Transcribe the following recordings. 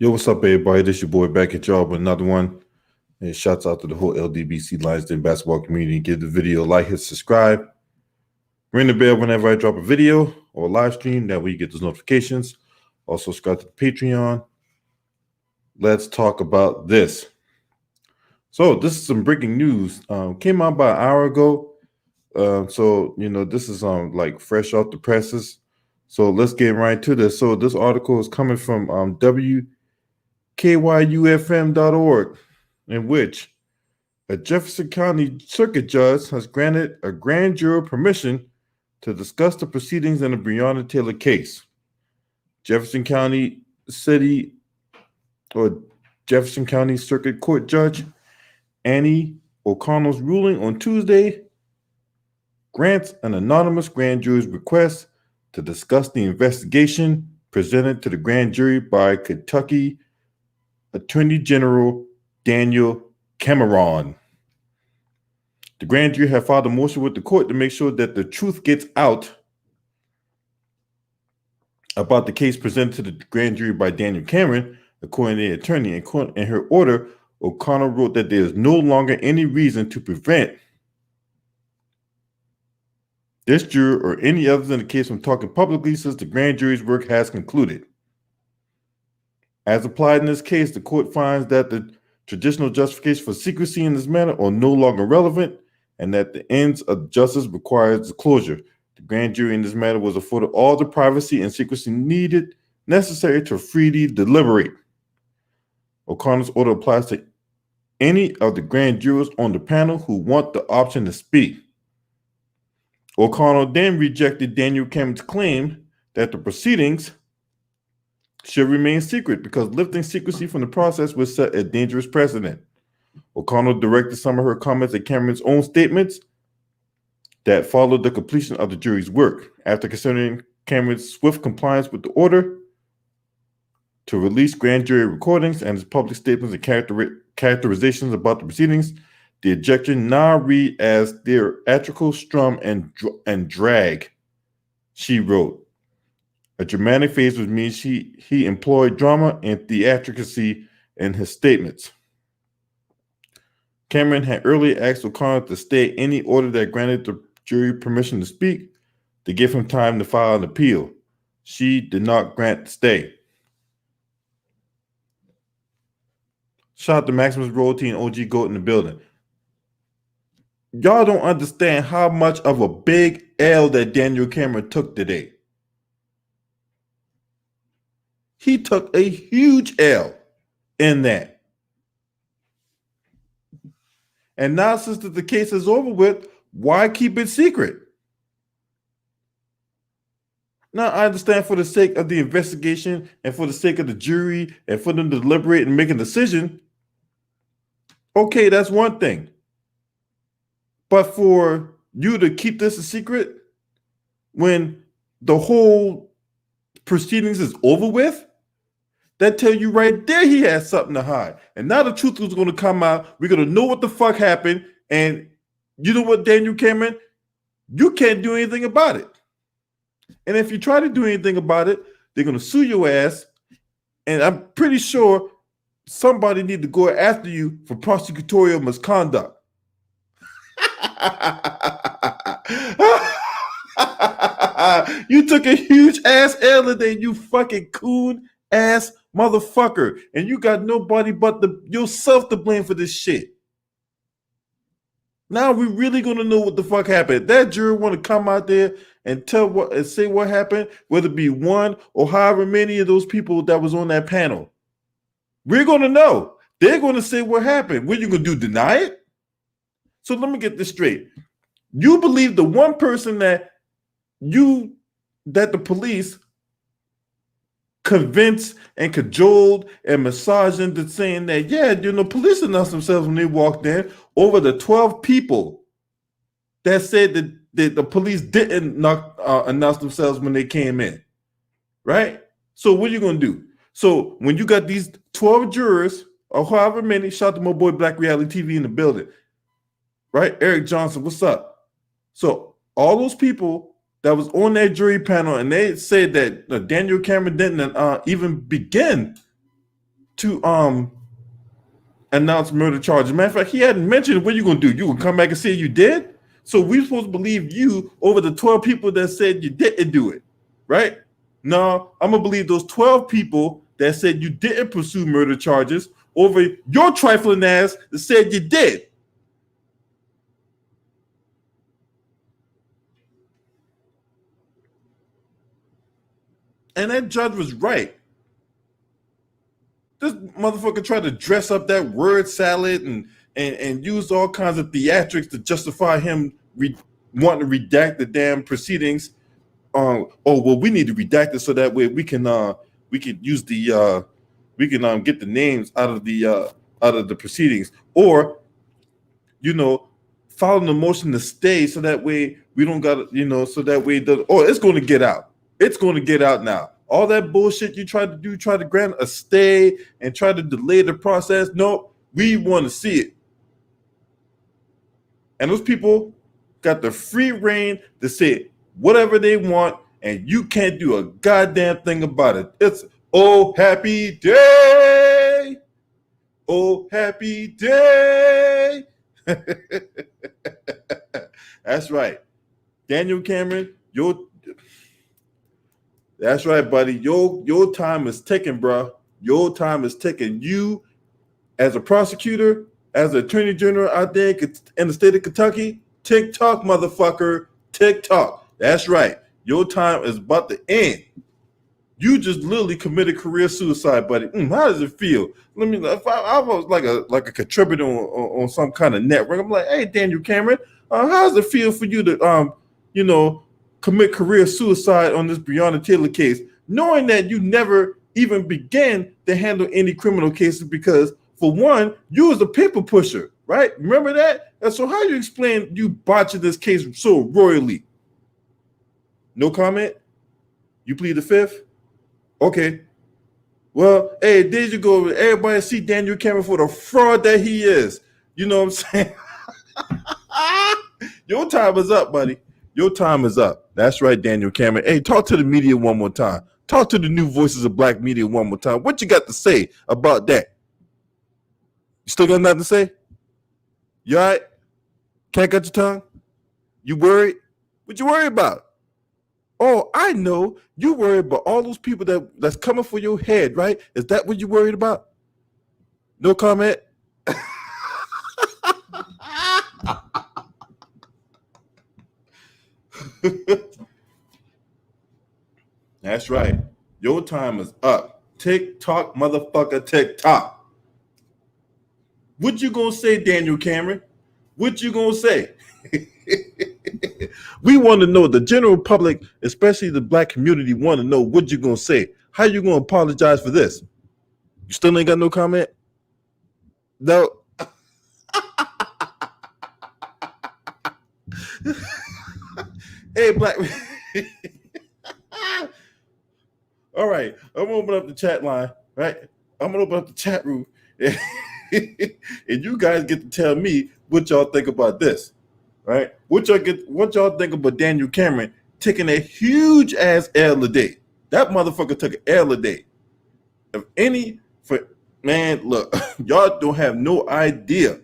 Yo, what's up, everybody? This your boy back at y'all with another one. And shouts out to the whole LDBC Lions Den basketball community. Give the video a like, hit subscribe. Ring the bell whenever I drop a video or a live stream. That way you get those notifications. Also, subscribe to the Patreon. Let's talk about this. So, this is some breaking news. Came out about an hour ago. This is like fresh off the presses. So, let's get right to this. So, this article is coming from KYUFM.org, in which a Jefferson County Circuit Judge has granted a grand jury permission to discuss the proceedings in the Breonna Taylor case. Jefferson County Circuit Court Judge Annie O'Connell's ruling on Tuesday grants an anonymous grand jury's request to discuss the investigation presented to the grand jury by Kentucky Attorney General Daniel Cameron. The grand jury had filed a motion with the court to make sure that the truth gets out about the case presented to the grand jury by Daniel Cameron, according to the attorney. In her order, O'Connell wrote that there is no longer any reason to prevent this juror or any others in the case from talking publicly since the grand jury's work has concluded. As applied in this case, the court finds that the traditional justification for secrecy in this matter are no longer relevant and that the ends of justice requires disclosure. The grand jury in this matter was afforded all the privacy and secrecy necessary to freely deliberate. O'Connell's order applies to any of the grand jurors on the panel who want the option to speak. O'Connell then rejected Daniel Cameron's claim that the proceedings should remain secret because lifting secrecy from the process would set a dangerous precedent. O'Connell directed some of her comments at Cameron's own statements that followed the completion of the jury's work. After considering Cameron's swift compliance with the order to release grand jury recordings and his public statements and characterizations about the proceedings, the objection now read as theatrical strum and drag, she wrote. A dramatic phase which means he employed drama and theatricality in his statements. Cameron had earlier asked O'Connell to stay any order that granted the jury permission to speak to give him time to file an appeal. She did not grant the stay. Shout out to Maximus Royalty and OG Goat in the building. Y'all don't understand how much of a big L that Daniel Cameron took today. He took a huge L in that. And now, since the case is over with, why keep it secret? Now, I understand for the sake of the investigation and for the sake of the jury and for them to deliberate and make a decision, okay, that's one thing. But for you to keep this a secret when the whole proceedings is over with, that tell you right there he has something to hide. And now the truth is going to come out. We're going to know what the fuck happened. And you know what, Daniel Cameron? You can't do anything about it. And if you try to do anything about it, they're going to sue your ass. And I'm pretty sure somebody need to go after you for prosecutorial misconduct. You took a huge ass L today, you fucking coon ass motherfucker, and you got nobody but yourself to blame for this shit. Now we're really gonna know what the fuck happened. That jury want to come out there and say what happened, whether it be one or however many of those people that was on that panel. We're gonna know. They're gonna say what happened. What you gonna do? Deny it? So let me get this straight. You believe the one person that the police convinced and cajoled and massaged into saying that, police announced themselves when they walked in, over the 12 people that said that the police didn't announce themselves when they came in, right? So what are you going to do? So when you got these 12 jurors, or however many, shout out to my boy Black Reality TV in the building, right? Eric Johnson, what's up? So all those people that was on that jury panel, and they said that Daniel Cameron didn't even begin to announce murder charges. Matter of fact, he hadn't mentioned what you gonna do. You gonna come back and say you did? So we supposed to believe you over the 12 people that said you didn't do it, right? No, I'm gonna believe those 12 people that said you didn't pursue murder charges over your trifling ass that said you did. And that judge was right. This motherfucker tried to dress up that word salad and use all kinds of theatrics to justify him wanting to redact the damn proceedings. Oh well, we need to redact it so that way we can use the we can get the names out of the proceedings, or following the motion to stay so that way we don't got so that way it's going to get out. It's going to get out now. All that bullshit you tried to do, try to grant a stay and try to delay the process. No, we want to see it. And those people got the free reign to say whatever they want, and you can't do a goddamn thing about it. It's oh happy day. Oh happy day. That's right. Daniel Cameron, that's right, buddy. Your time is ticking, bro. Your time is ticking. You, as a prosecutor, as an attorney general out there in the state of Kentucky, tick tock, motherfucker, tick tock. That's right. Your time is about to end. You just literally committed career suicide, buddy. How does it feel? If I was like a contributor on some kind of network, I'm like, hey, Daniel Cameron, how does it feel for you to commit career suicide on this Breonna Taylor case, knowing that you never even began to handle any criminal cases because, for one, you was a paper pusher, right? Remember that? And so how do you explain you botching this case so royally? No comment? You plead the fifth? Okay. Well, hey, there you go. Everybody see Daniel Cameron for the fraud that he is. You know what I'm saying? Your time is up, buddy. Your time is up. That's right, Daniel Cameron. Hey, talk to the media one more time. Talk to the new voices of black media one more time. What you got to say about that? You still got nothing to say? You all right? Can't cut your tongue? You worried? What you worried about? Oh, I know. You worried about all those people that's coming for your head, right? Is that what you worried about? No comment? That's right. Your time is up. Tick tock, motherfucker, tick tock. What you gonna say, Daniel Cameron? What you gonna say? We want to know. The general public, especially the black community, want to know what you gonna say. How you gonna apologize for this? You still ain't got no comment? No. Hey, black. All right, I'm gonna open up the chat line. Right, I'm gonna open up the chat room, and you guys get to tell me what y'all think about this. Right, what y'all think about Daniel Cameron taking a huge ass L today? That motherfucker took an L today. Man, look, y'all don't have no idea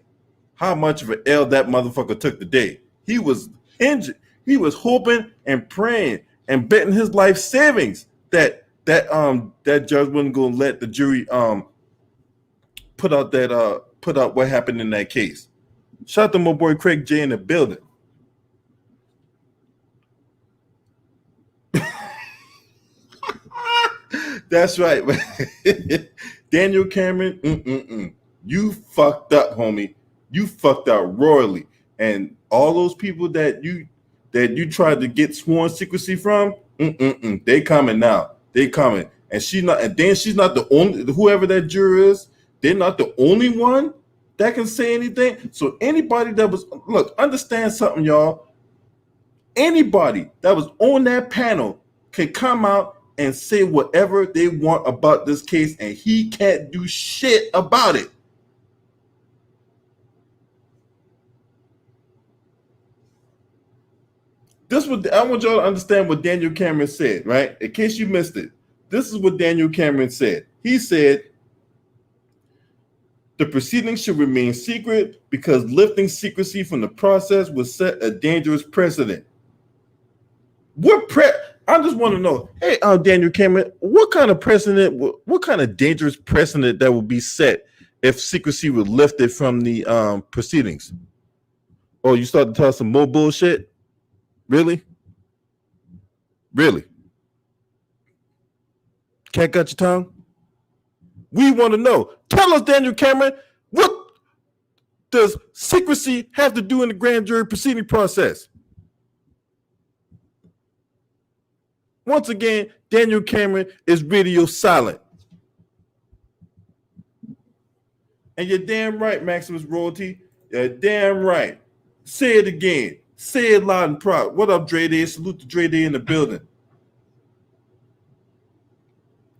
how much of an L that motherfucker took today. He was injured. He was hoping and praying and betting his life savings that judge wasn't gonna let the jury put out what happened in that case. Shout out to my boy Craig J in the building. That's right. Daniel Cameron, you fucked up, homie. You fucked up royally. And all those people that you tried to get sworn secrecy from, they coming now. They coming. And she's not the only, whoever that juror is, they're not the only one that can say anything. So anybody that was, look, understand something, y'all. Anybody that was on that panel can come out and say whatever they want about this case, and he can't do shit about it. I want y'all to understand what Daniel Cameron said, right? In case you missed it, this is what Daniel Cameron said. He said, The proceedings should remain secret because lifting secrecy from the process would set a dangerous precedent. I just want to know, hey, Daniel Cameron, what kind of precedent, what kind of dangerous precedent that would be set if secrecy were lifted from the proceedings? Oh, you start to tell some more bullshit? Really? Really? Can't cut your tongue? We want to know. Tell us, Daniel Cameron, what does secrecy have to do in the grand jury proceeding process? Once again, Daniel Cameron is radio silent. And you're damn right, Maximus Royalty. You're damn right. Say it again. Say it loud and proud. What up, Dre Day? Salute to Dre Day in the building.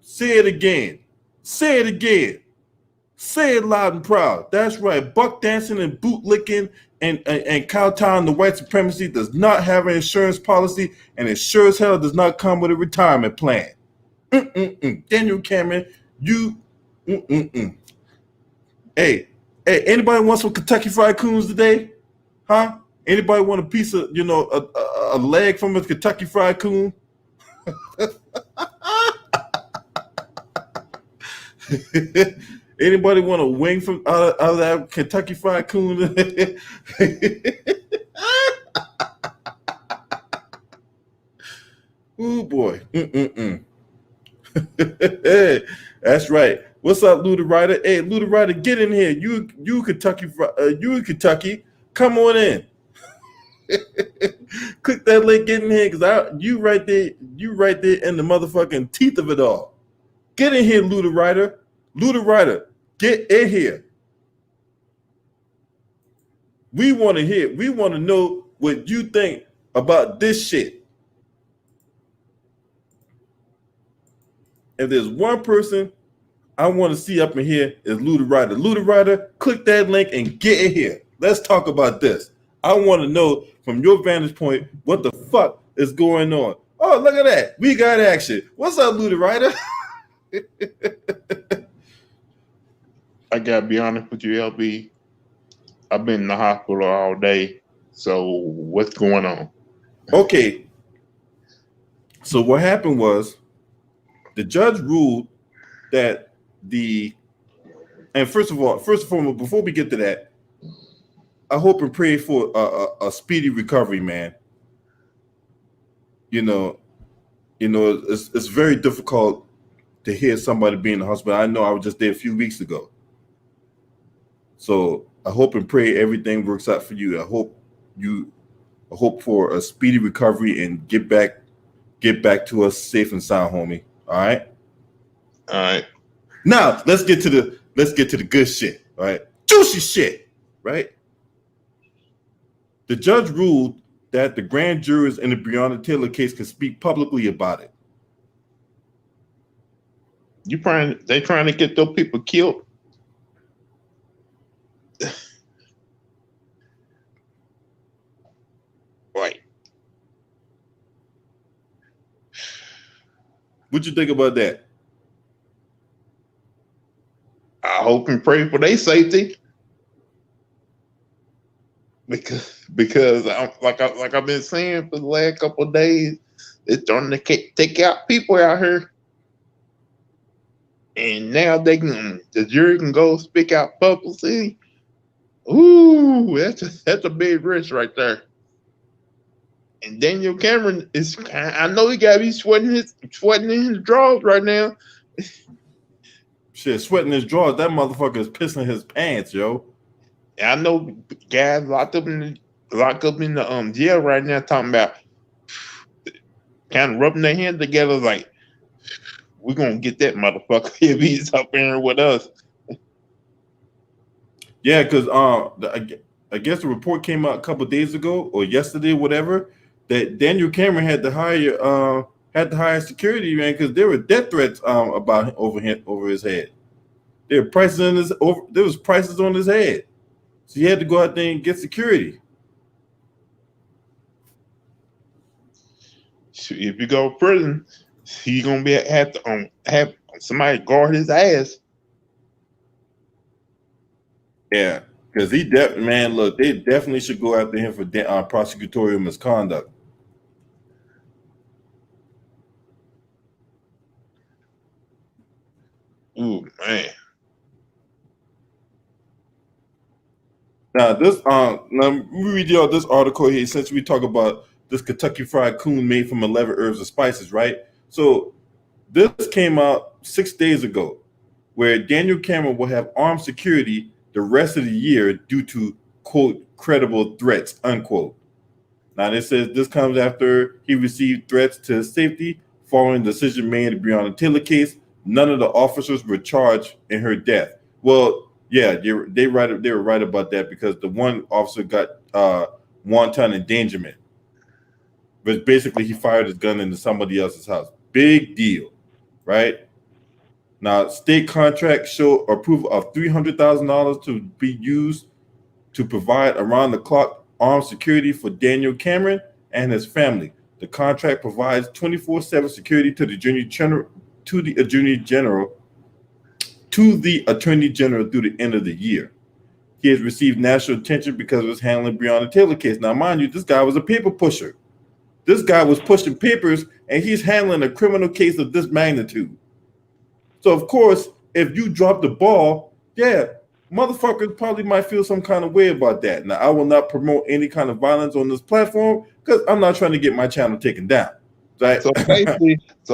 Say it again. Say it again. Say it loud and proud. That's right. Buck dancing and boot licking and kowtowing the white supremacy does not have an insurance policy, and it sure as hell does not come with a retirement plan. Daniel Cameron, you. Hey, anybody want some Kentucky Fried Coons today? Huh? Anybody want a piece of, a leg from a Kentucky Fried Coon? Anybody want a wing from out of that Kentucky Fried Coon? Oh boy. That's right. What's up, Luda Ryder? Hey, Luda Ryder, get in here. You Kentucky. Come on in. Click that link, get in here, because you right there in the motherfucking teeth of it all. Get in here, Luda Ryder. Luda Ryder, get in here. We want to know what you think about this shit. If there's one person I want to see up in here is Luda Ryder. Luda Ryder, click that link and get in here. Let's talk about this. I want to know from your vantage point what the fuck is going on. Oh, look at that. We got action. What's up, Luda Ryder? I gotta be honest with you, LB. I've been in the hospital all day. So what's going on? Okay. So what happened was the judge ruled that first and foremost, before we get to that, I hope and pray for a speedy recovery, man. It's very difficult to hear somebody being in the hospital. I know I was just there a few weeks ago. So I hope and pray everything works out for you. I hope for a speedy recovery and get back to us safe and sound, homie. All right. All right. Now let's get to the good shit. All right. Juicy shit. Right. The judge ruled that the grand jurors in the Breonna Taylor case can speak publicly about it. They trying to get those people killed? Right. What you think about that? I hope and pray for their safety. Because like I've been saying for the last couple of days, it's starting to take out people out here. And now the jury can go speak out publicly. Ooh, that's a big risk right there. And Daniel Cameron I know he gotta be sweating in his drawers right now. Shit, sweating his drawers. That motherfucker is pissing his pants, yo. I know guys locked up in the jail right now talking about kind of rubbing their hands together like, we're gonna get that motherfucker if he's up here with us. Yeah, because I guess the report came out a couple of days ago or yesterday, whatever, that Daniel Cameron had to hire security, man, because there were death threats about over his head. There was prices on his head. So he had to go out there and get security. If you go to prison, he's gonna have to have somebody guard his ass. Yeah, because man, look, they definitely should go after him for prosecutorial misconduct. Ooh, man. Now now let me read y'all this article here. Since we talk about this Kentucky Fried Coon made from 11 herbs and spices, right? So this came out 6 days ago, where Daniel Cameron will have armed security the rest of the year due to quote credible threats unquote. Now, it says this comes after he received threats to his safety following the decision made in the Breonna Taylor case. None of the officers were charged in her death. Well, yeah, they were right about that because the one officer got wanton endangerment, but basically he fired his gun into somebody else's house. Big deal, right? Now, state contracts show approval of $300,000 to be used to provide around-the-clock armed security for Daniel Cameron and his family. The contract provides 24/7 security to the Attorney General through the Attorney General through the end of the year. He has received national attention because of his handling Breonna Taylor case. Now, mind you, this guy was a paper pusher. This guy was pushing papers, and he's handling a criminal case of this magnitude. So, of course, if you drop the ball, yeah, motherfuckers probably might feel some kind of way about that. Now, I will not promote any kind of violence on this platform because I'm not trying to get my channel taken down. Right? So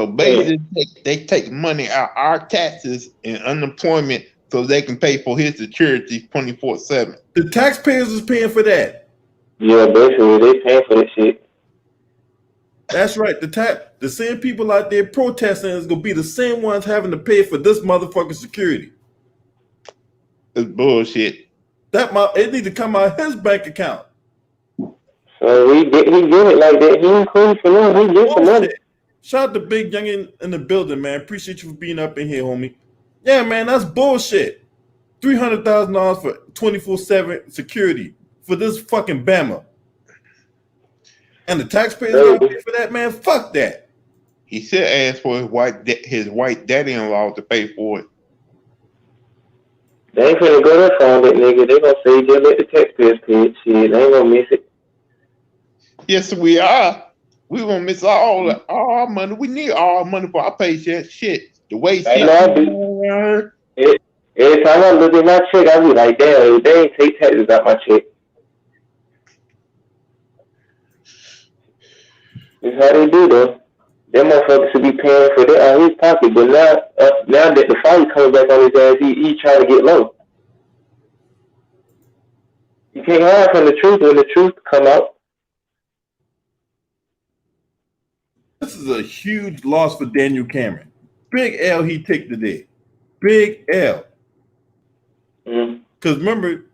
basically, they take money out our taxes and unemployment so they can pay for his security 24/7. The taxpayers is paying for that. Yeah, basically they paying for this shit. That's right. The same people out there protesting is gonna be the same ones having to pay for this motherfucking security. It's bullshit. It need to come out of his bank account. So he get it like that. He ain't cool for nothing. He get some money. Shout out to Big Young in the building, man. Appreciate you for being up in here, homie. Yeah, man, that's bullshit. $300,000 for 24/7 security for this fucking Bama. And the taxpayers gotta pay for that, man. Fuck that. He should ask for his white daddy-in-law to pay for it. They ain't finna go there for that nigga. They gonna say just let the taxpayers pay it. Shit, they ain't gonna miss it. Yes, we are. We gonna miss all our money. We need all our money for our paycheck. Shit, the way every time I look at my check, I be like, damn, they ain't take taxes out my check. That's how they do though. Them motherfuckers should be paying for that out of his pocket, but now that the fight comes back on his ass, he trying to get low. You can't hide from the truth when the truth come out. This is a huge loss for Daniel Cameron. Big L he take today. Big L. Because remember,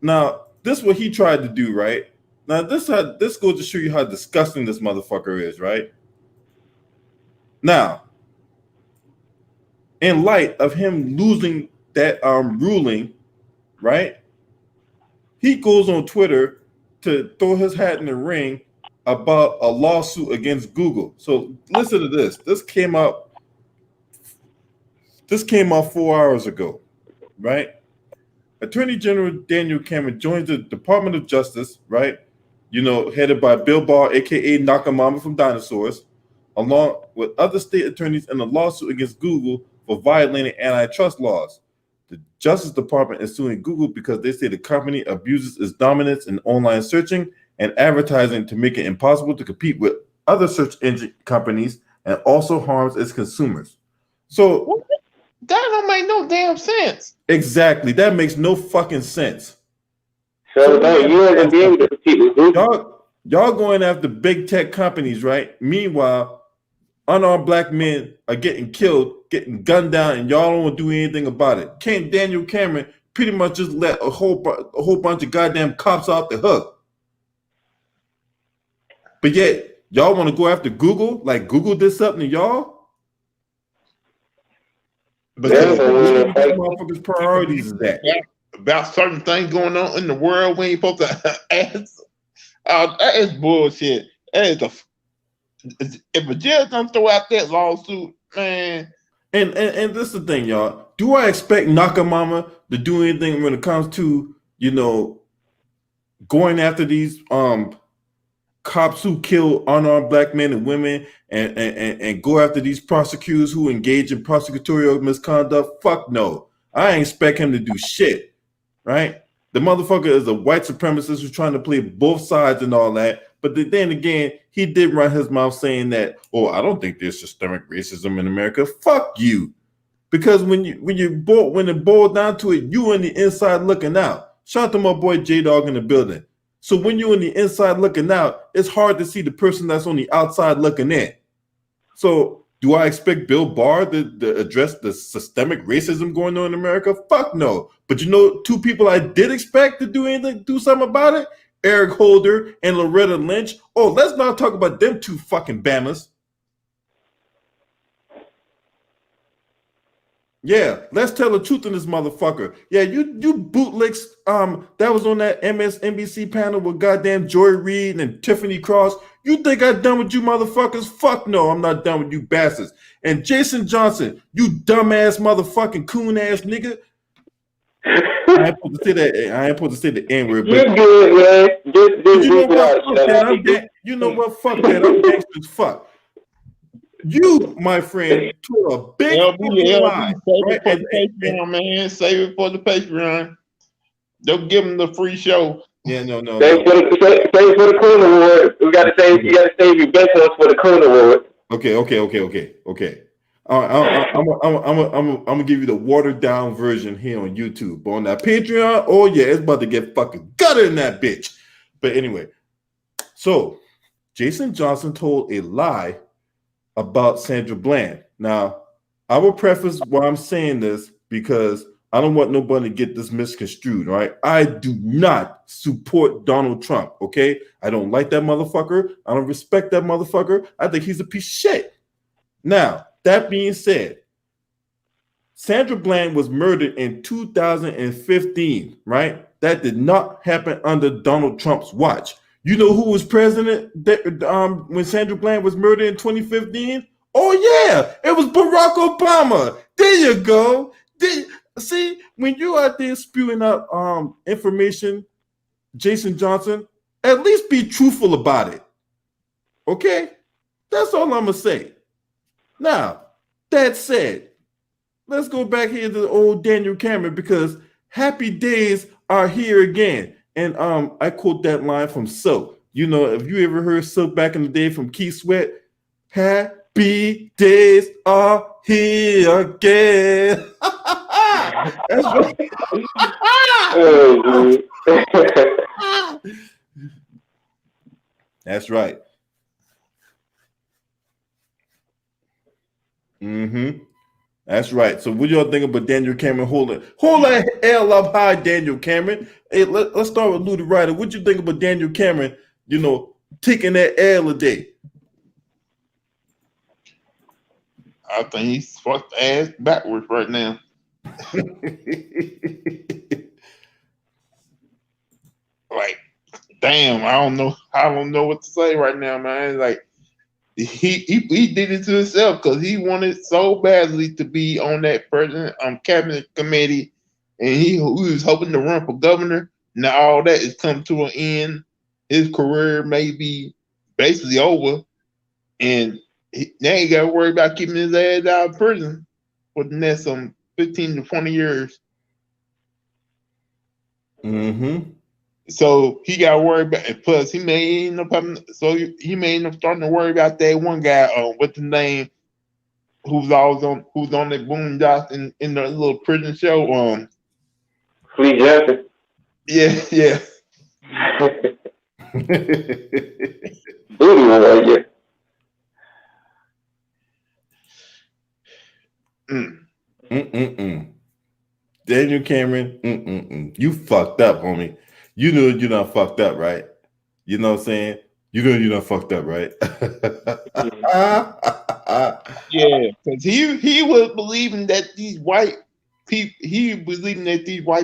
now this is what he tried to do, right? Now this goes to show you how disgusting this motherfucker is, right? Now, in light of him losing that ruling, right? He goes on Twitter to throw his hat in the ring about a lawsuit against Google. So listen to this. This came out 4 hours ago, right? Attorney General Daniel Cameron joins the Department of Justice, right? You know, headed by Bill Barr, aka Nakamama from Dinosaurs, along with other state attorneys in a lawsuit against Google for violating antitrust laws. The Justice Department is suing Google because they say the company abuses its dominance in online searching and advertising to make it impossible to compete with other search engine companies and also harms its consumers. So that don't make no damn sense. Exactly. That makes no fucking sense. So don't you ain't be able to compete with Google. Y'all going after big tech companies, right? Meanwhile, unarmed black men are getting killed, getting gunned down, and y'all don't want to do anything about it. Can't Daniel Cameron pretty much just let a whole bunch of goddamn cops off the hook? But yet, y'all want to go after Google? Like Google did something to y'all? But motherfuckers' priorities is that? About certain things going on in the world, we ain't supposed to ask. That is bullshit. That is if a judge don't throw out that lawsuit, man. And this is the thing, y'all. do I expect Nakamama to do anything when it comes to, going after these cops who kill unarmed black men and women and go after these prosecutors who engage in prosecutorial misconduct? Fuck no. I ain't expect him to do shit, right? The motherfucker is a white supremacist who's trying to play both sides and all that. But then again, he did run his mouth saying that, oh, I don't think there's systemic racism in America. Fuck you. Because when it boiled down to it, you on the inside looking out. Shout out to my boy J-Dog in the building. So when you're on the inside looking out, it's hard to see the person that's on the outside looking in. So do I expect Bill Barr to address the systemic racism going on in America? Fuck no. But two people I did expect to do something about it? Eric Holder and Loretta Lynch. Oh, let's not talk about them two fucking Bamas. Yeah, let's tell the truth in this motherfucker. Yeah, you bootlicks that was on that MSNBC panel with goddamn Joy Reid and Tiffany Cross. You think I'm done with you motherfuckers? Fuck no, I'm not done with you bastards. And Jason Johnson, you dumbass motherfucking coon ass nigga. I ain't supposed to say that. I ain't supposed to say the N-word. You're good, man. Just you know what? Fuck that. I'm gangster as fuck. You, my friend, told a big lie. Save it for the Patreon, man. Save it for the Patreon. Don't give them the free show. Yeah, no. Save for the Coon Award. You gotta save your best ones for the Coon Award. Okay. I'm gonna give you the watered down version here on YouTube. But on that Patreon, oh yeah, it's about to get fucking gutter in that bitch. But anyway, so Jason Johnson told a lie about Sandra Bland. Now, I will preface why I'm saying this because I don't want nobody to get this misconstrued, right? I do not support Donald Trump, okay? I don't like that motherfucker. I don't respect that motherfucker. I think he's a piece of shit. Now, that being said, Sandra Bland was murdered in 2015, right? That did not happen under Donald Trump's watch. You know who was president when Sandra Bland was murdered in 2015? Oh, yeah, it was Barack Obama. There you go. See, when you out there spewing out information, Jason Johnson, at least be truthful about it. Okay? That's all I'm going to say. Now, that said, let's go back here to the old Daniel Cameron because happy days are here again. And I quote that line from Silk. You know, if you ever heard Silk back in the day from Keith Sweat, happy days are here again. That's right. That's right. Mm-hmm. That's right. So what y'all think about Daniel Cameron? Hold that L up high, Daniel Cameron. Hey, let's start with Lou the Writer. What you think about Daniel Cameron, taking that L a day? I think he's fucked ass backwards right now. Like, damn, I don't know what to say right now, man. Like, he did it to himself because he wanted so badly to be on that president cabinet committee, and he was hoping to run for governor. Now all that is come to an end. His career may be basically over, and now he got to worry about keeping his ass out of prison for the next 15 to 20 years. Mm-hmm. So he got to worry about it. Plus, he may end up starting to worry about that one guy, what's the name, who's on that Boondocks in the little prison show. Fleet Johnson. Yeah. Booty boy, yeah. Daniel Cameron, you fucked up, homie. You know you're not fucked up, right? You know what I'm saying? You know you're not fucked up, right? Yeah, because he was believing that these white people,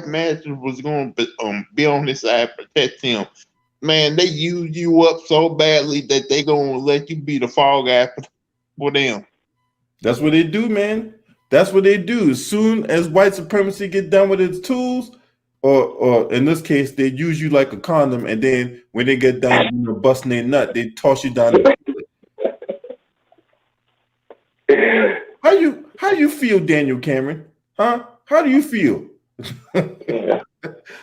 masters was going to be on his side, protect him. Man, they use you up so badly that they going to let you be the fall guy for them. That's what they do, man. That's what they do. As soon as white supremacy get done with its tools, or in this case, they use you like a condom, and then when they get done busting their nut, they toss you down the toilet. How you feel, Daniel Cameron? Huh? How do you feel? Yeah.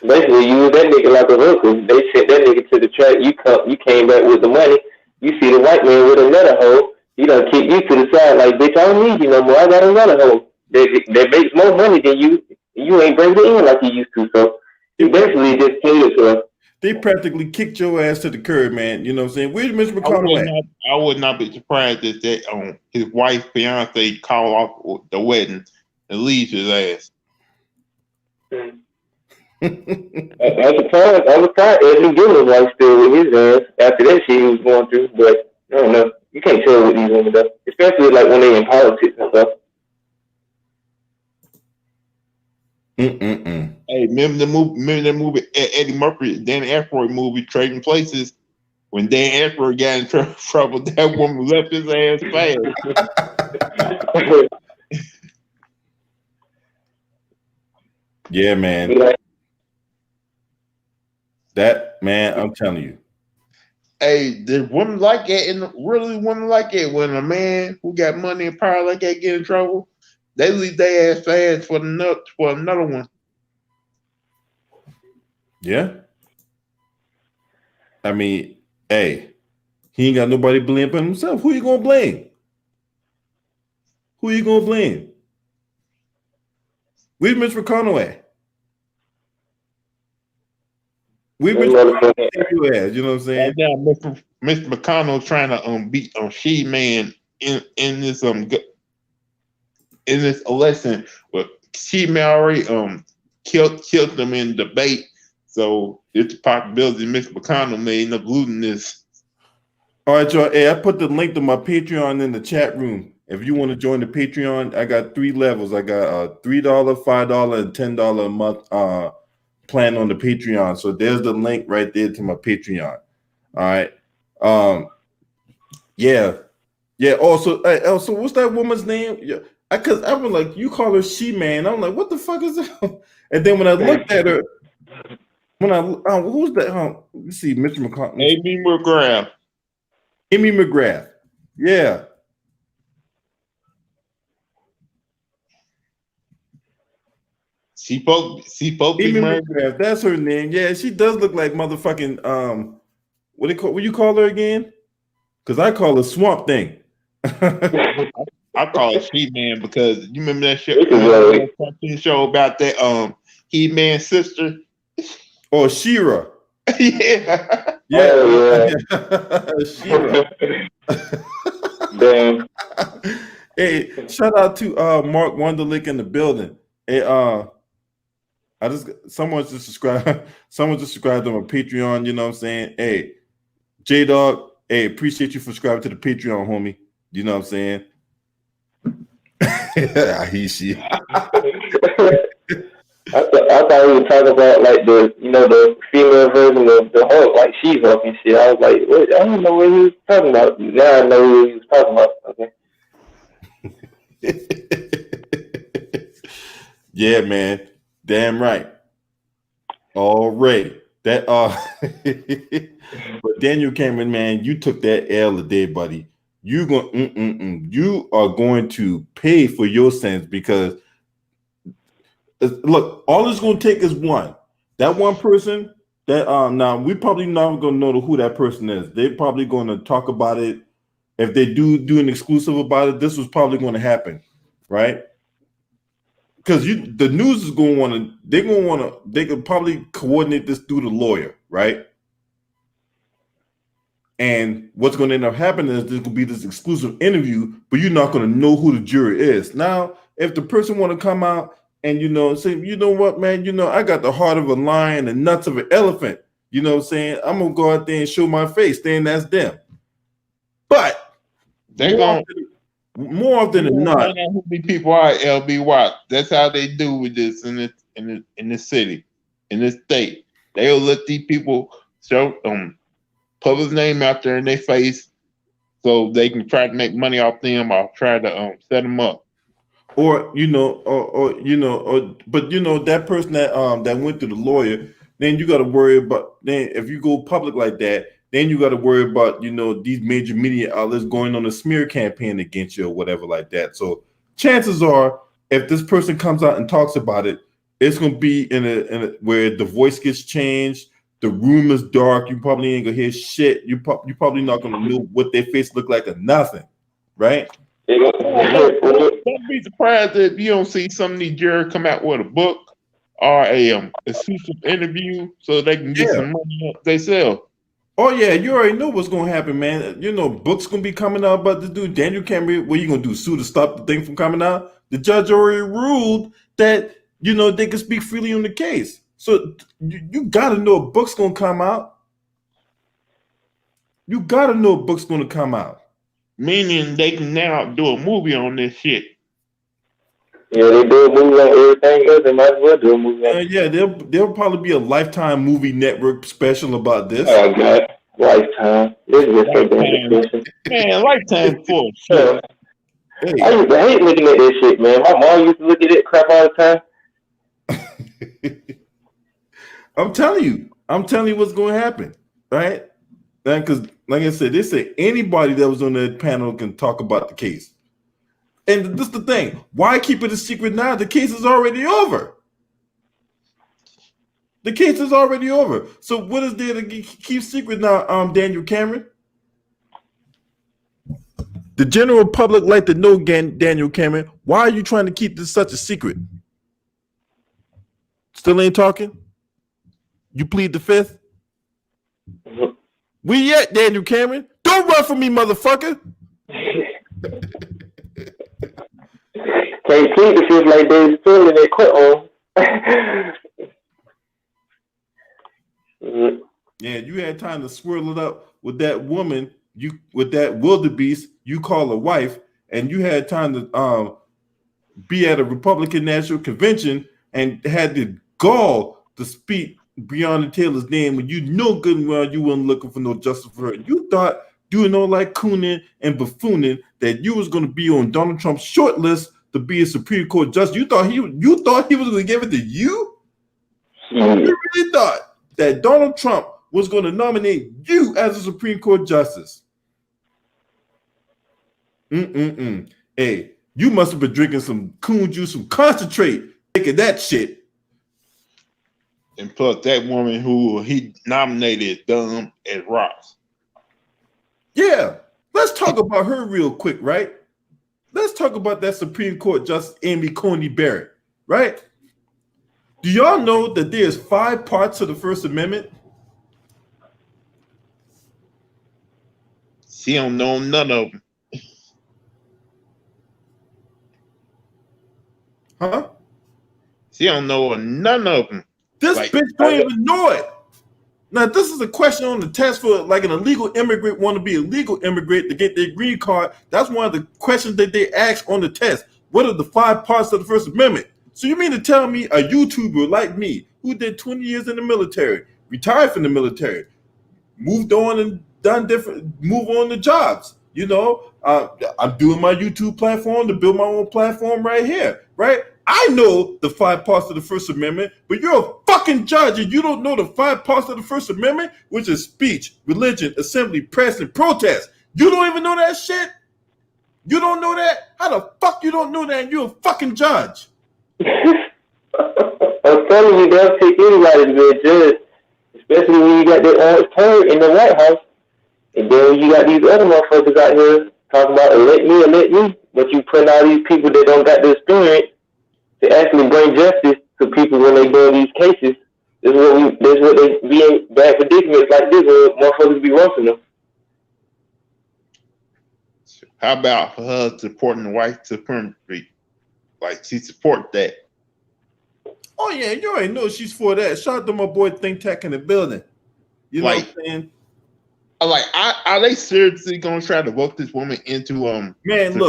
Basically, use that nigga like a hooker. They sent that nigga to the track. You came back with the money. You see the white man with another hoe. He done kick you to the side like, bitch, I don't need you no more. I got another hoe that makes more money than you. You ain't bringing it in like you used to. So he basically just catered to her. They practically kicked your ass to the curb, man. You know what I'm saying? Where's Mr. McConnell at? I would not be surprised if that his wife, fiance, call off the wedding and leave his ass. At the time, Eddie Gillen's wife still with his ass after that shit he was going through. But I don't know. You can't tell what these women do, especially like when they in politics and stuff. Hey, remember the movie Eddie Murphy, Dan Aykroyd movie, Trading Places? When Dan Aykroyd got in trouble, that woman left his ass fast. Yeah, man. That, man, I'm telling you. Hey, there's women like that, and really women like it when a man who got money and power like that get in trouble, they leave their ass fast for another one. Yeah. I mean, hey, he ain't got nobody to blame but himself. Who you gonna blame? Who you gonna blame? Where's Mitch McConnell at? Where's Mitch McConnell at? You know what I'm saying? Right now, Mr. McConnell trying to beat She Man in this election, but She Man already killed them in debate. So it's a possibility Mr. McConnell may end up losing this. All right, y'all. Hey, I put the link to my Patreon in the chat room. If you want to join the Patreon, I got 3 levels. I got $3, $5, and $10 a month plan on the Patreon. So there's the link right there to my Patreon. All right. Yeah. Also, what's that woman's name? Yeah, because I was like, you call her She Man. I'm like, what the fuck is that? And then when I looked at her, who's that? Let's see, Mr. McConnell. Amy McGrath. Yeah. Amy McGrath. That's her name. Yeah, she does look like motherfucking what you call her again? Because I call her Swamp Thing. I call it She Man because you remember that show about that He-Man sister? Or She-Ra. Yeah. She-Ra. Damn. Hey, shout out to Mark Wonderlick in the building. Hey, someone just subscribed to my Patreon, you know what I'm saying? Hey, J-Dog, hey, appreciate you for subscribing to the Patreon, homie. You know what I'm saying? He, she. I thought we were talking about like the female version of the Hulk, like She-Hulk and shit. I was like, what? I don't know what he was talking about. Now I know what he was talking about. Okay. Yeah, man. Damn right. All right. That but Daniel Cameron, man, you took that L today, buddy. You are going to pay for your sins because look, all it's going to take is one. That one person that now we probably not going to know who that person is. They're probably going to talk about it. If they do an exclusive about it, this was probably going to happen, right? Because the news is going to want to. They could probably coordinate this through the lawyer, right? And what's going to end up happening is there could be this exclusive interview, but you're not going to know who the jury is. Now, if the person want to come out and say, you know what, man, I got the heart of a lion and nuts of an elephant. You know what I'm saying? I'm gonna go out there and show my face. Then that's them. But they're going more often than not, who these people are. LBY. That's how they do with this in this city, in this state. They'll let these people show put his name out there in their face, so they can try to make money off them or try to set them up. or but that person that went to the lawyer, then you got to worry about, then if you go public like that, then you got to worry about these major media outlets going on a smear campaign against you or whatever like that. So chances are, if this person comes out and talks about it, it's gonna be in a where the voice gets changed, the room is dark, you probably ain't gonna hear shit, you probably not gonna know what their face look like or nothing, right? Don't be surprised if you don't see some of these jurors come out with a book or a exclusive interview so they can get some money up themselves. Oh yeah, you already know what's gonna happen, man. Books gonna be coming out about this dude Daniel Cameron. What you gonna do? Sue to stop the thing from coming out? The judge already ruled that they can speak freely on the case. So you gotta know a book's gonna come out. You gotta know a book's gonna come out. Meaning they can now do a movie on this shit. Yeah, they do a movie on everything else. They might as well do a movie on Yeah, there'll probably be a Lifetime movie network special about this. Oh God, Lifetime. This is so damn disgusting. Man, Lifetime full shit. Hey. I hate looking at this shit, man. My mom used to look at that crap all the time. I'm telling you what's going to happen, right? Because, like I said, they say anybody that was on that panel can talk about the case. And this is the thing. Why keep it a secret now? The case is already over. The case is already over. So what is there to keep secret now, Daniel Cameron? The general public like to know, Daniel Cameron, why are you trying to keep this such a secret? Still ain't talking? You plead the fifth? We yet, Daniel Cameron? Don't run from me, motherfucker! Can't plead the fifth like they're still in their courtroom. Yeah, you had time to swirl it up with that woman, with that wildebeest you call a wife, and you had time to be at a Republican National Convention and had the gall to speak Breonna Taylor's name when you know good and well you weren't looking for no justice for her. You thought doing all like cooning and buffooning that you was going to be on Donald Trump's short list to be a Supreme Court justice. You thought he was going to give it to you? You really thought that Donald Trump was going to nominate you as a Supreme Court justice? Hey, you must have been drinking some coon juice, some concentrate, thinking that shit. And plus, that woman who he nominated dumb as rocks. Yeah, let's talk about her real quick, right? Let's talk about that Supreme Court Justice Amy Coney Barrett, right? Do y'all know that there's 5 parts to the First Amendment? She don't know none of them. Huh? She don't know none of them. This bitch don't even know it. Now, this is a question on the test for like an illegal immigrant want to be a legal immigrant to get their green card. That's one of the questions that they ask on the test. What are the 5 parts of the First Amendment? So you mean to tell me a YouTuber like me who did 20 years in the military, retired from the military, moved on and done different, move on to jobs. I'm doing my YouTube platform to build my own platform right here, right? I know the 5 parts of the First Amendment, but you're a fucking judge and you don't know the 5 parts of the First Amendment, which is speech, religion, assembly, press, and protest. You don't even know that shit? You don't know that? How the fuck you don't know that and you're a fucking judge? I'm telling you, they'll take anybody to be a judge, especially when you got the orange turd in the White House. And then when you got these other motherfuckers out here talking about elect me, but you putting all these people that don't got the experience to actually bring justice to people when they do these cases. This is what they be in bad predicaments like this where motherfuckers be roasting them. How about her supporting the white supremacy? Like she support that. Oh yeah, you already know she's for that. Shout out to my boy Think Tech in the building. You know what I'm saying? Like, are they seriously gonna try to vote this woman into Man,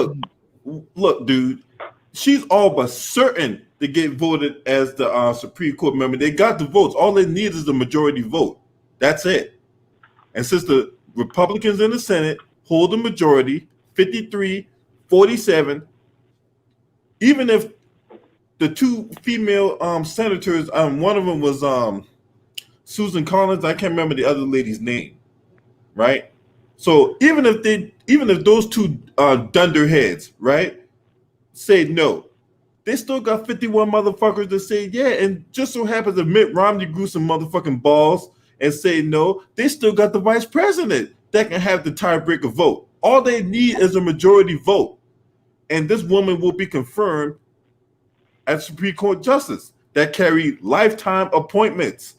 look, dude. She's all but certain to get voted as the Supreme Court member. They got the votes. All they need is the majority vote. That's it. And since the Republicans in the Senate hold the majority, 53-47, even if the two female senators, one of them was Susan Collins. I can't remember the other lady's name, right? So even if those two dunderheads, right, say no, they still got 51 motherfuckers that say yeah. And just so happens that Mitt Romney grew some motherfucking balls and say no, they still got the vice president that can have the tiebreaker vote. All they need is a majority vote, and this woman will be confirmed as Supreme Court justice that carry lifetime appointments.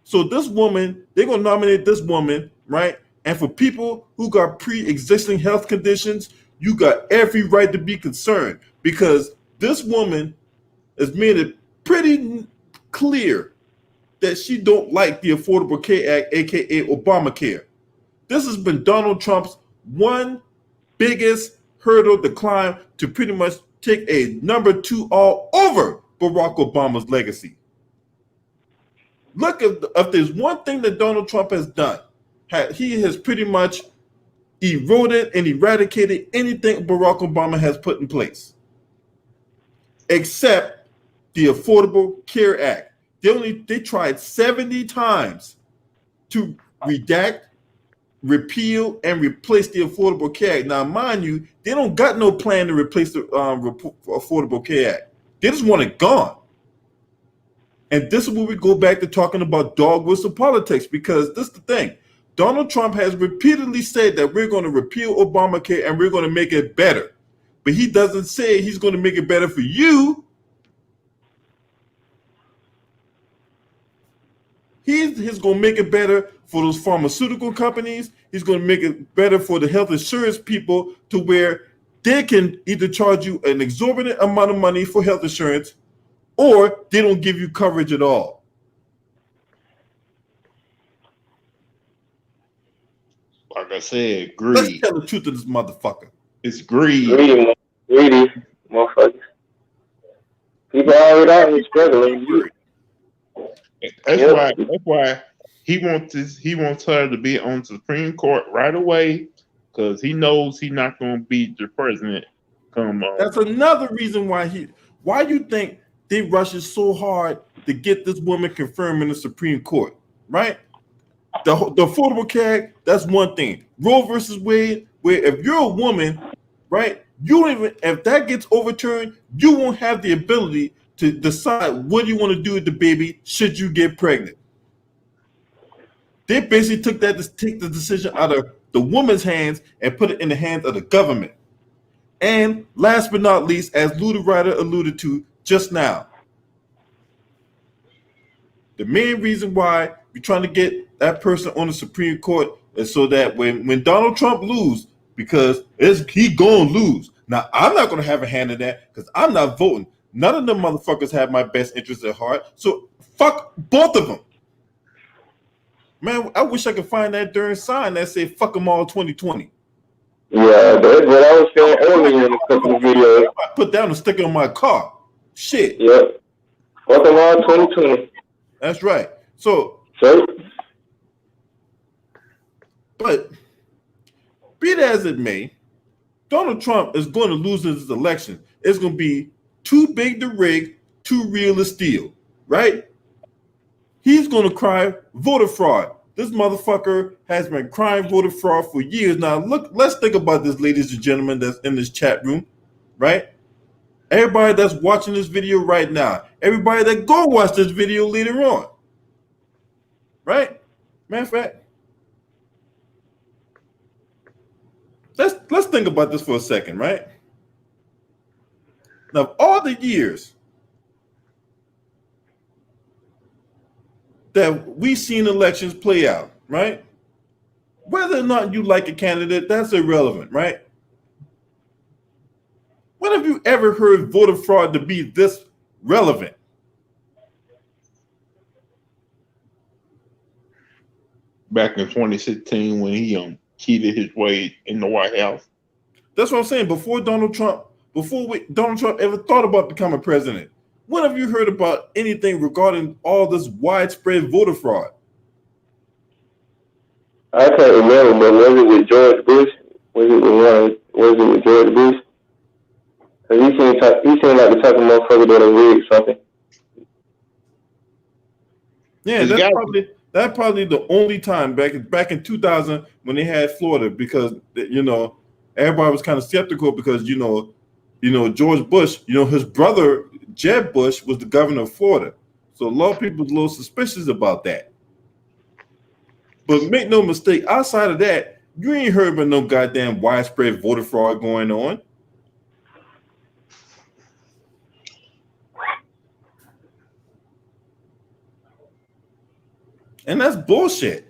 So this woman, they're gonna nominate this woman, right? And for people who got pre-existing health conditions, you got every right to be concerned, because this woman has made it pretty clear that she don't like the Affordable Care Act, aka Obamacare. This has been Donald Trump's one biggest hurdle to climb to pretty much take a number 2 all over Barack Obama's legacy. Look, if there's one thing that Donald Trump has done, he has pretty much eroded and eradicated anything Barack Obama has put in place, except the Affordable Care Act. They tried 70 times to redact, repeal, and replace the Affordable Care Act. Now, mind you, they don't got no plan to replace the Affordable Care Act. They just want it gone. And this is where we go back to talking about dog whistle politics, because this is the thing. Donald Trump has repeatedly said that we're going to repeal Obamacare and we're going to make it better. But he doesn't say he's going to make it better for you. He's going to make it better for those pharmaceutical companies. He's going to make it better for the health insurance people, to where they can either charge you an exorbitant amount of money for health insurance, or they don't give you coverage at all. Like I said, greed. Let's tell the truth to this motherfucker. It's greed. Greedy motherfuckers. People already out here struggling. That's why he wants her to be on the Supreme Court right away, because he knows he's not going to beat the president. Come on. That's another reason why you think they rushed so hard to get this woman confirmed in the Supreme Court, right? The Affordable Care Act, that's one thing. Roe versus Wade, where if you're a woman, right, you don't even, if that gets overturned, you won't have the ability to decide what you want to do with the baby should you get pregnant. They basically took the decision out of the woman's hands and put it in the hands of the government. And last but not least, as Luda Ryder alluded to just now, the main reason why we're trying to get that person on the Supreme Court is so that when Donald Trump lose, because he gonna lose. Now, I'm not gonna have a hand in that because I'm not voting. None of them motherfuckers have my best interest at heart. So fuck both of them. Man, I wish I could find that darn sign that say fuck them all 2020. Yeah, that's what I was saying earlier in a couple of videos. I put down a sticker on my car. Shit. Yep. Fuck them all 2020. That's right. So, but be it as it may, Donald Trump is going to lose this election. It's going to be too big to rig, too real to steal, right? He's going to cry voter fraud. This motherfucker has been crying voter fraud for years. Now, look, let's think about this, ladies and gentlemen, that's in this chat room, right? Everybody that's watching this video right now, everybody that go watch this video later on, right? Matter of fact, let's think about this for a second, right? Now, all the years that we've seen elections play out, right? Whether or not you like a candidate, that's irrelevant, right? When have you ever heard voter fraud to be this relevant? Back in 2016 when he cheated his way in the White House. That's what I'm saying. Before Donald Trump ever thought about becoming president, when have you heard about anything regarding all this widespread voter fraud? I can't remember, but was it with George Bush? Was it with George Bush? Cause he seemed like the type of motherfucker that'll read something. Yeah, that's probably the only time back in 2000 when they had Florida, because everybody was kind of skeptical because George Bush, his brother Jeb Bush was the governor of Florida, so a lot of people was a little suspicious about that. But make no mistake, outside of that, you ain't heard about no goddamn widespread voter fraud going on. And that's bullshit.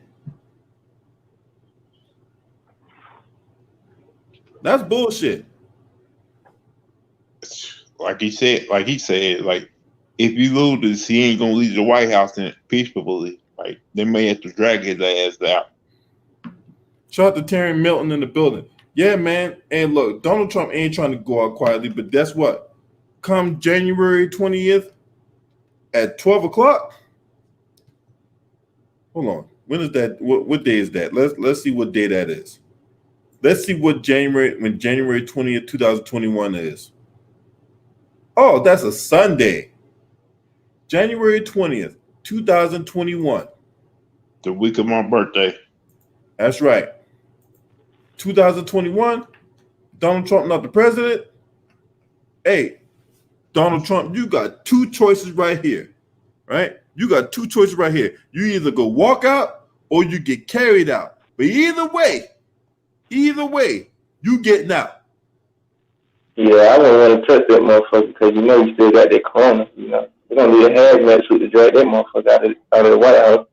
That's bullshit. Like he said, if you lose this, he ain't gonna leave the White House peacefully. Like they may have to drag his ass out. Shout out to Terry Milton in the building. Yeah, man. And look, Donald Trump ain't trying to go out quietly, but that's what. Come January 20th at 12 o'clock. Hold on. When is that? What day is that? Let's see what day that is. Let's see when January 20th, 2021 is. Oh, that's a Sunday. January 20th, 2021. The week of my birthday. That's right. 2021, Donald Trump not the president. Hey, Donald Trump, you got two choices right here, right? You got two choices right here. You either go walk out or you get carried out. But either way, you getting out. Yeah, I don't want to touch that motherfucker because you still got that corona. We're gonna need a hazmat suit to drag that motherfucker out of the White House.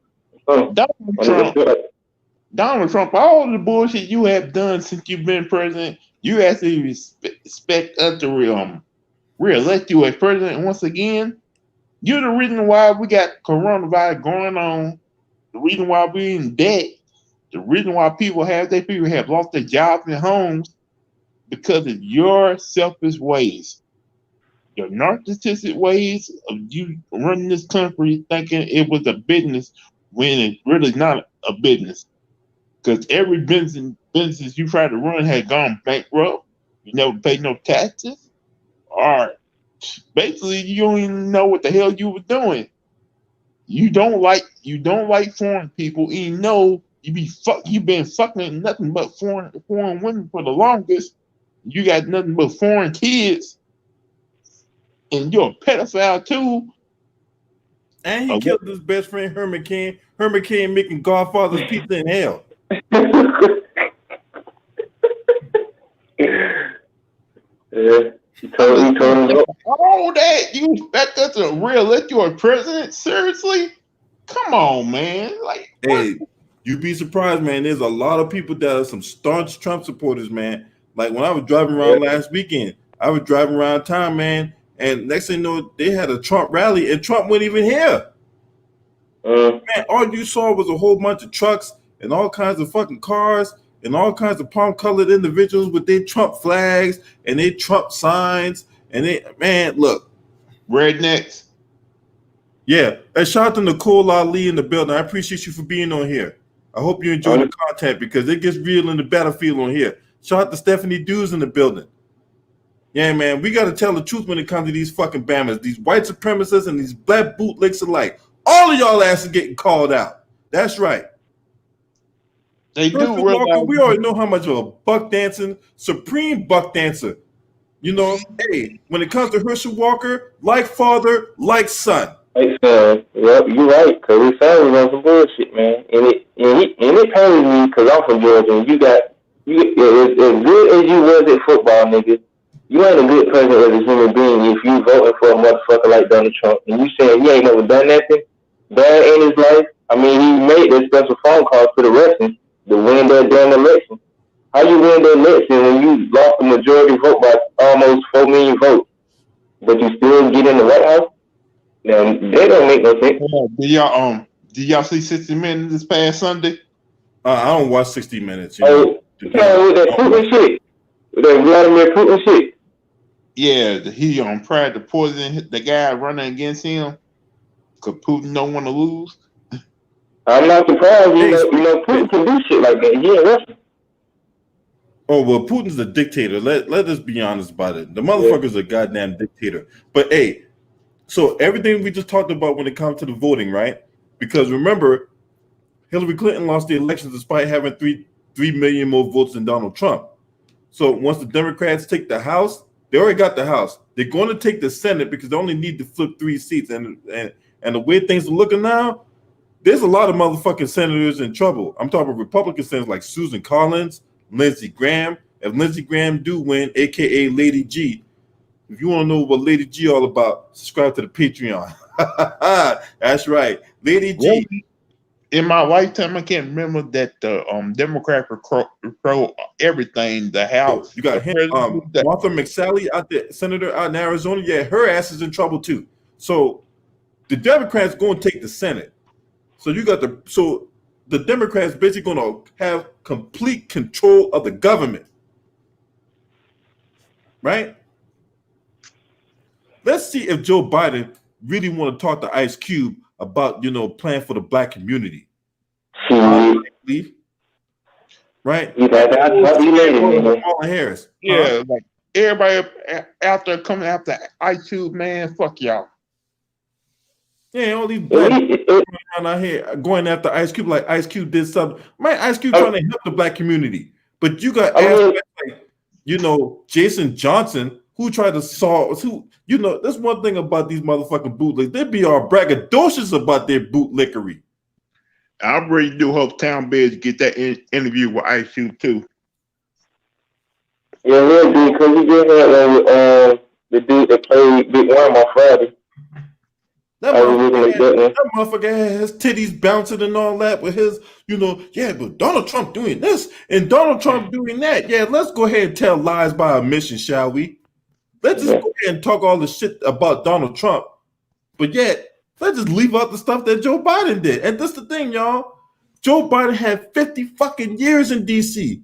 Donald Trump, all the bullshit you have done since you've been president, you actually expect us to re-elect you as president once again. You're the reason why we got coronavirus going on, the reason why we're in debt, the reason why people have lost their jobs and homes because of your selfish ways. Your narcissistic ways of you running this country thinking it was a business when it's really not a business. Because every business you try to run had gone bankrupt. You never paid no taxes. Or basically you don't even know what the hell you were doing. You don't like foreign people. You know you've been fucking nothing but foreign women for the longest. You got nothing but foreign kids. And you're a pedophile too. And he killed his best friend Herman Cain. Herman Cain making Godfather's pizza in hell. Yeah, he told him. All that you expect us to re-elect you as president? Seriously? Come on, man. Hey, you'd be surprised, man. There's a lot of people that are some staunch Trump supporters, man. Like when I was driving around last weekend, I was driving around town, man, and next thing you know, they had a Trump rally, and Trump wasn't even here. Man, all you saw was a whole bunch of trucks and all kinds of fucking cars and all kinds of palm-colored individuals with their Trump flags and their Trump signs. And look. Rednecks. Yeah. And shout out to Nicole Ali in the building. I appreciate you for being on here. I hope you enjoy the content because it gets real in the battlefield on here. Shout out to Stephanie Dews in the building. Yeah, man, we got to tell the truth when it comes to these fucking Bammers, these white supremacists and these black bootlicks alike. All of y'all asses getting called out. That's right. They Herschel do. Walker, we already know how much of a buck dancing, supreme buck dancer. Hey, when it comes to Herschel Walker, like father, like son. Like son, yep, you're right. Cause his son was on some bullshit, man, and it pains me because I'm from Georgia, and as good as you was at football, nigga. You ain't a good person as a human being if you voting for a motherfucker like Donald Trump and you saying he ain't never done nothing bad in his life. I mean, he made that special phone call to the Russians to win that damn election. How you win the election when you lost the majority vote by almost 4 million votes, but you still get in the White House? Now, they don't make no sense. Did y'all see 60 Minutes this past Sunday? I don't watch 60 Minutes. With that Putin shit. With that Vladimir Putin shit. Yeah, he tried to poison the guy running against him because Putin don't want to lose. I'm not surprised. Putin can do shit like that. Yeah, Russia. Oh well, Putin's a dictator. Let us be honest about it. The motherfucker's a goddamn dictator. But hey, so everything we just talked about when it comes to the voting, right? Because remember, Hillary Clinton lost the election despite having 3 million more votes than Donald Trump. So once the Democrats take the House, they already got the House. They're going to take the Senate because they only need to flip 3 seats. And the way things are looking now, there's a lot of motherfucking senators in trouble. I'm talking about Republican senators like Susan Collins, Lindsey Graham. If Lindsey Graham do win, aka Lady G, if you want to know what Lady G all about, subscribe to the Patreon. That's right, Lady G. In my lifetime, I can't remember that the Democrat control everything. The House, you got him, Martha McSally out there, senator out in Arizona. Yeah, her ass is in trouble too. So the Democrats going to take the Senate. So the Democrats basically going to have complete control of the government, right? Let's see if Joe Biden really want to talk to Ice Cube about, plan for the black community. Right? Harris. Yeah, like everybody after coming after Ice Cube, man, fuck y'all. Yeah, all these black people out here going after Ice Cube like Ice Cube did something. Man, Ice Cube trying to help the black community. But you got like, Jason Johnson, who tried to solve, that's one thing about these motherfucking bootleggers. They be all braggadocious about their bootlickery. I really do hope Town Biz get that interview with Ice Cube too. Yeah, really do, because he just had the dude that played Big Worm on Friday. That motherfucker had his titties bouncing and all that with his, but Donald Trump doing this and Donald Trump doing that. Yeah, let's go ahead and tell lies by omission, shall we? Let's just go ahead and talk all the shit about Donald Trump, but yet let's just leave out the stuff that Joe Biden did. And that's the thing, y'all. Joe Biden had 50 fucking years in D.C.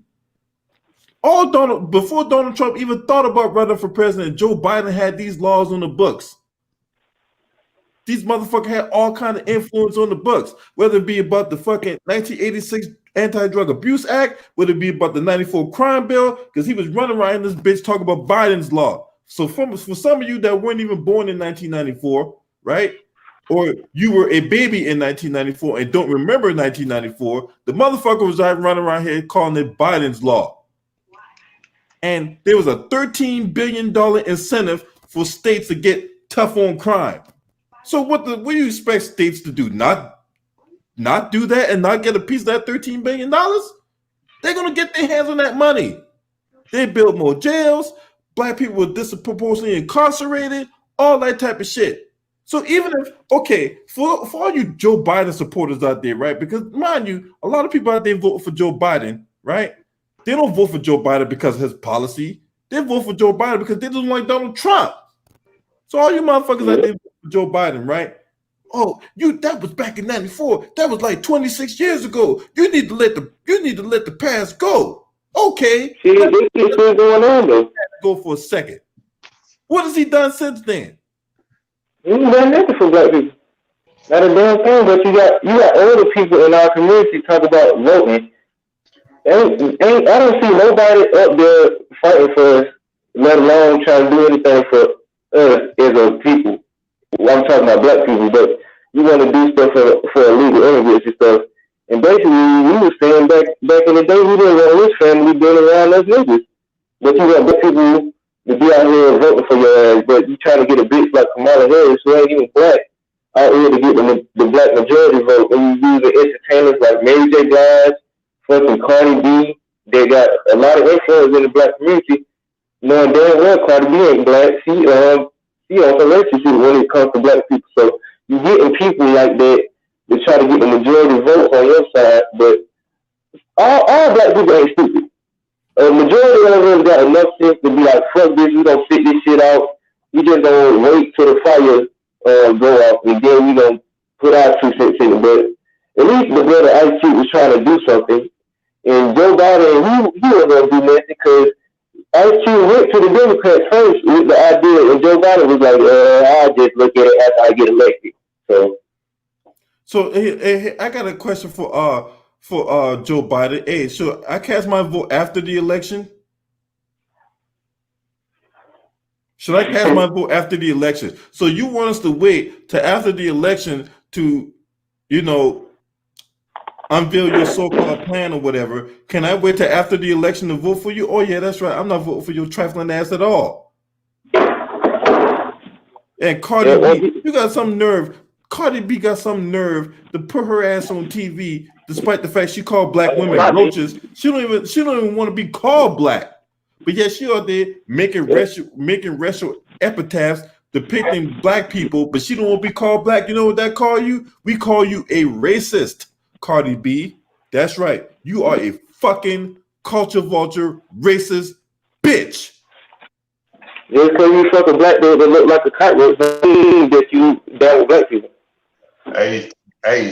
Before Donald Trump even thought about running for president, Joe Biden had these laws on the books. These motherfuckers had all kind of influence on the books, whether it be about the fucking 1986 Anti-Drug Abuse Act, whether it be about the 94 crime bill, because he was running around this bitch talking about Biden's law. So for some of you that weren't even born in 1994, right? Or you were a baby in 1994 and don't remember 1994, the motherfucker was running around here calling it Biden's law. And there was a $13 billion incentive for states to get tough on crime. So what do you expect states to do? Not do that and not get a piece of that $13 billion? They're going to get their hands on that money. They build more jails. Black people were disproportionately incarcerated. All that type of shit. So even for all you Joe Biden supporters out there, right? Because mind you, a lot of people out there vote for Joe Biden, right? They don't vote for Joe Biden because of his policy. They vote for Joe Biden because they don't like Donald Trump. So all you motherfuckers out there vote for Joe Biden, right? Oh, that was back in 94. That was like 26 years ago. You need to let the past go. Okay. Go for a second. What has he done since then? He ain't done nothing for black people. Not a damn thing, but you got older people in our community talk about voting. I don't see nobody up there fighting for us, let alone trying to do anything for us as a people. I'm talking about black people, but you want to do stuff for illegal immigrants and stuff. And basically, we were saying back in the day, we didn't want this family being around us niggas. But you want black people to be out here voting for your ass, but you trying to get a bitch like Kamala Harris, who ain't even black, out here to get the black majority vote. And you use the entertainers like Mary J. Blige, fucking Cardi B. They got a lot of influence in the black community. Knowing damn well Cardi B ain't black. She on some racist shit when it comes to black people. So you getting people like that to try to get the majority votes on your side, but all black people ain't stupid. A majority of us got enough sense to be like, fuck this, we gonna sit this shit out. We just gonna wait till the fire go off, and then we gonna put our 2 cents in it. But at least the brother Ice Cube was trying to do something, and Joe Biden, he wasn't gonna do nothing because Ice Cube went to the Democrats first with the idea, and Joe Biden was like, I'll just look at it after I get elected. So I got a question for for Joe Biden. Hey, should I cast my vote after the election? Should I cast my vote after the election? So you want us to wait to after the election to, unveil your so-called plan or whatever? Can I wait to after the election to vote for you? Oh yeah, that's right. I'm not voting for your trifling ass at all. And Cardi B, you got some nerve. Cardi B got some nerve to put her ass on TV, despite the fact she called black women roaches. She don't even want to be called black. But yet she out there making racial epitaphs depicting black people, but she don't want to be called black. You know what that call you? We call you a racist, Cardi B. That's right. You are a fucking culture vulture, racist bitch. Just because you fucking black dude that look like a cockroach doesn't mean that you down with black people. Hey,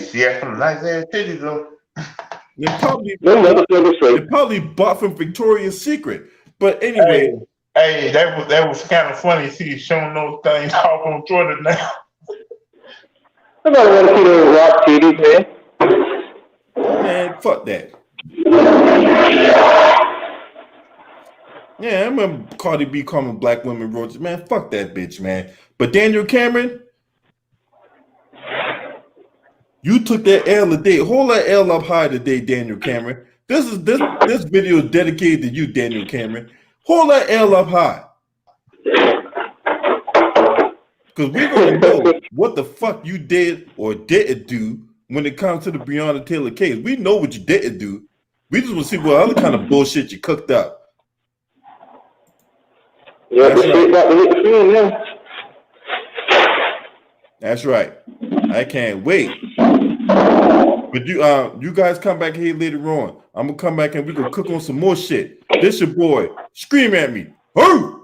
she has some nice ass titties though. They probably bought from Victoria's Secret. But anyway, hey, that was kind of funny. See, showing those things off on Twitter now. Nobody want to see those rock titties, man. Man, fuck that. Yeah, I remember Cardi B calling black women roaches. Man, fuck that bitch, man. But Daniel Cameron, you took that L today. Hold that L up high today, Daniel Cameron. This video is dedicated to you, Daniel Cameron. Hold that L up high. Because we're going to know what the fuck you did or didn't do when it comes to the Breonna Taylor case. We know what you didn't do. We just want to see what other kind of bullshit you cooked up. Yeah, That's right. I can't wait. But you guys come back here later on. I'm gonna come back and we're gonna cook on some more shit. This your boy. Scream at me. Hoo!